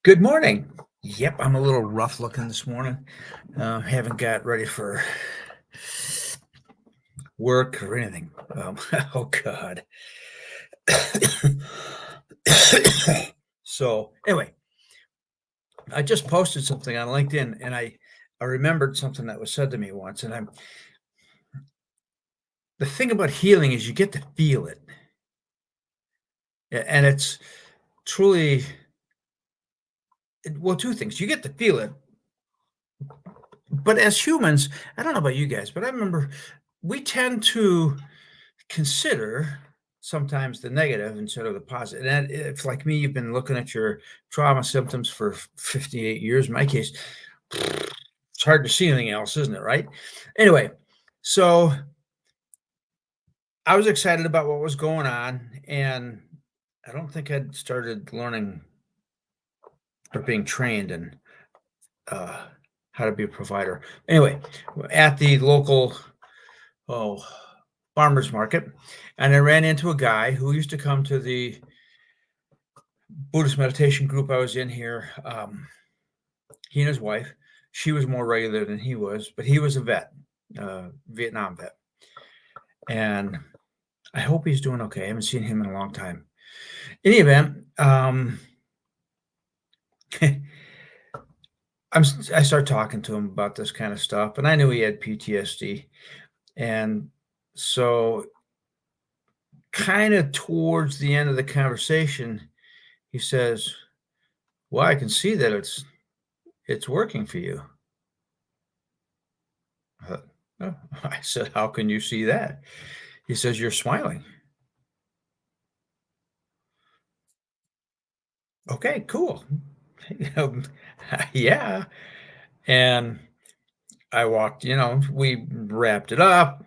Good morning. Yep, I'm a little rough looking this morning. Haven't got ready for work or anything. Oh God. So anyway, I just posted something on LinkedIn, and I remembered something that was said to me once. And I'm the thing about healing is you get to feel it, and it's truly well, two things. You get to feel it, but as humans, I don't know about you guys, but I remember we tend to consider sometimes the negative instead of the positive. And if, like me, you've been looking at your trauma symptoms for 58 years, in my case, it's hard to see anything else, isn't it? Right. Anyway, so I was excited about what was going on. And I don't think I'd started learning or being trained in uh, how to be a provider. Anyway, at the local, oh, farmers market, and I ran into a guy who used to come to the Buddhist meditation group I was in here. He and his wife, she was more regular than he was, but he was a vet, Vietnam vet. And I hope he's doing okay. I haven't seen him in a long time. In any event, I start talking to him about this kind of stuff, and I knew he had PTSD. And so, kind of towards the end of the conversation, he says, "Well, I can see that it's working for you." "Oh." I said, "How can you see that?" He says, "You're smiling." "Okay, cool." Um, yeah, and I walked, we wrapped it up.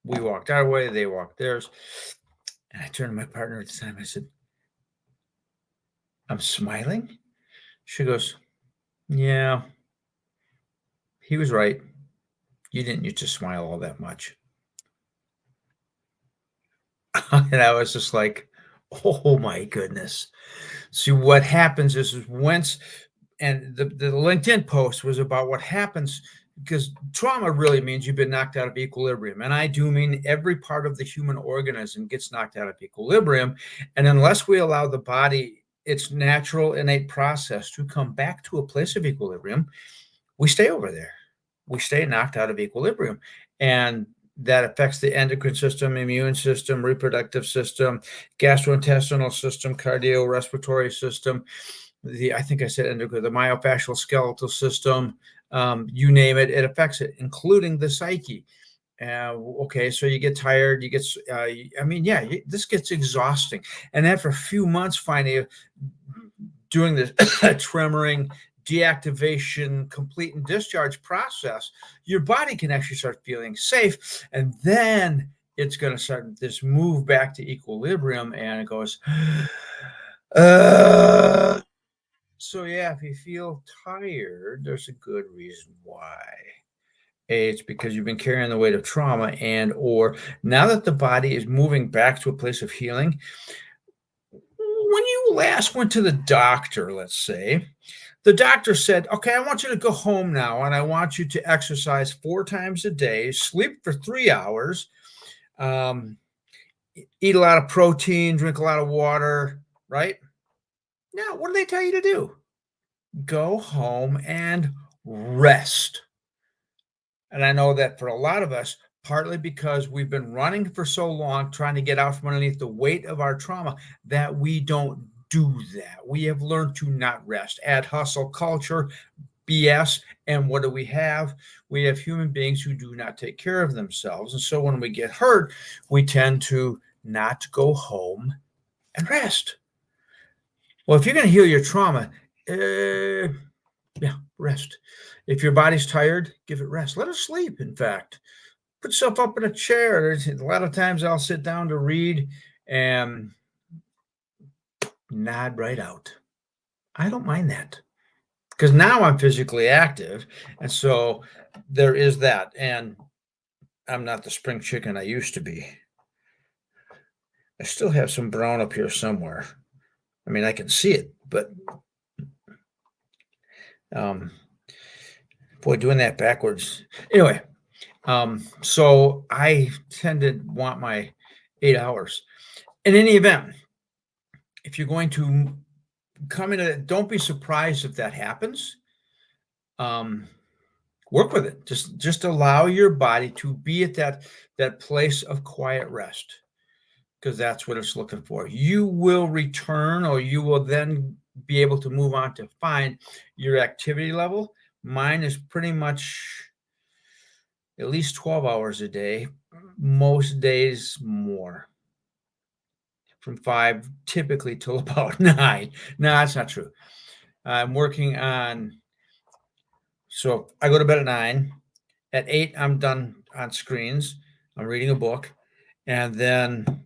We walked our way, they walked theirs, and I turned to my partner at the time, I said, "I'm smiling?" She goes, "Yeah, he was right. You didn't used to smile all that much." And I was just like, "Oh my goodness." See, what happens is once and the LinkedIn post was about what happens because trauma really means you've been knocked out of equilibrium. And I do mean every part of the human organism gets knocked out of equilibrium. And unless we allow the body its natural innate process to come back to a place of equilibrium, we stay over there. We stay knocked out of equilibrium. And that affects the endocrine system, immune system, reproductive system, gastrointestinal system, cardiorespiratory system, the I think I said endocrine, the myofascial skeletal system, you name it, it affects it, including the psyche. Okay, so you get tired, you get, I mean, yeah, this gets exhausting. And after a few months, finally, doing this tremoring, deactivation, complete and discharge process, your body can actually start feeling safe. And then it's going to start this move back to equilibrium and it goes, uh, so yeah, if you feel tired, there's a good reason why. A, it's because you've been carrying the weight of trauma and or now that the body is moving back to a place of healing, when you last went to the doctor, let's say, the doctor said, "Okay, I want you to go home now and I want you to exercise 4 times a day, sleep for 3 hours, um, eat a lot of protein, drink a lot of water," right? Now, what do they tell you to do? Go home and rest. And I know that for a lot of us, partly because we've been running for so long, trying to get out from underneath the weight of our trauma, that we don't do that. We have learned to not rest. Add hustle culture, BS. And what do we have? We have human beings who do not take care of themselves. And so when we get hurt, we tend to not go home and rest. Well, if you're going to heal your trauma, yeah, rest. If your body's tired, give it rest. Let it sleep, in fact. Put yourself up in a chair. A lot of times I'll sit down to read and nod right out. I don't mind that because now I'm physically active. And so there is that. And I'm not the spring chicken I used to be. I still have some brown up here somewhere. I mean, I can see it, but Um, boy, doing that backwards. Anyway, so I tend to want my 8 hours. In any event, if you're going to come in, don't be surprised if that happens. Um, work with it. Just allow your body to be at that place of quiet rest, because that's what it's looking for. You will return, or you will then be able to move on to find your activity level. Mine is pretty much at least 12 hours a day, most days more, from 5 typically till about 9. No, that's not true. I'm working on, so I go to bed at 9. At 8, I'm done on screens. I'm reading a book. And then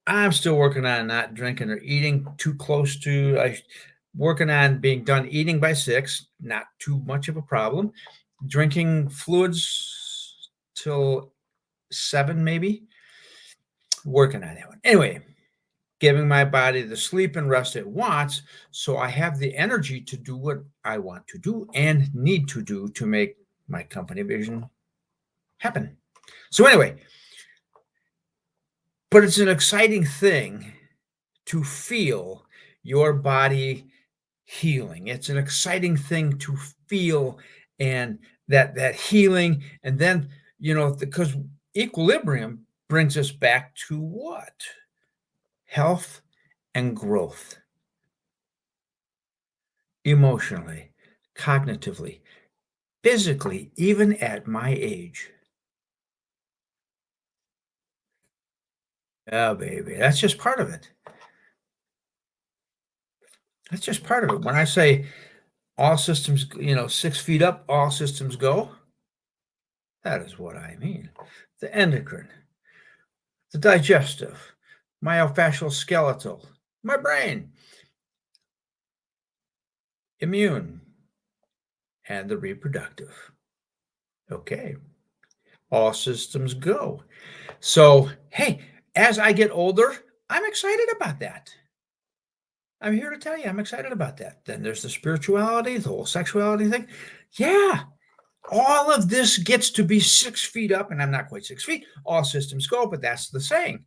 I'm still working on not drinking or eating too close to, working on being done eating by 6, not too much of a problem. Drinking fluids till 7, maybe. Working on that one. Anyway, giving my body the sleep and rest it wants, so I have the energy to do what I want to do and need to do to make my company vision happen. So anyway, but it's an exciting thing to feel your body healing. It's an exciting thing to feel, and that healing, and then, because equilibrium brings us back to what? Health and growth. Emotionally, cognitively, physically, even at my age. Oh, baby, that's just part of it. That's just part of it. When I say all systems, 6 feet up, all systems go, that is what I mean. The endocrine, the digestive, myofascial skeletal, my brain, immune, and the reproductive. Okay, all systems go. So, hey, as I get older, I'm excited about that. I'm here to tell you, I'm excited about that. Then there's the spirituality, the whole sexuality thing. Yeah, all of this gets to be 6 feet up, and I'm not quite 6 feet. All systems go, but that's the saying.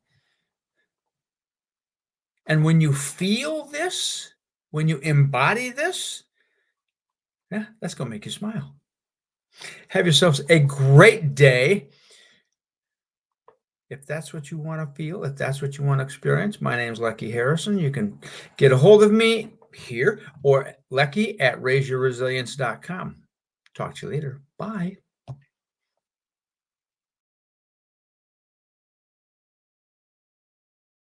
And when you feel this, when you embody this, yeah, that's going to make you smile. Have yourselves a great day. If that's what you want to feel, if that's what you want to experience, my name is Lecky Harrison. You can get a hold of me here or Lecky at raiseyourresilience.com. Talk to you later. Bye.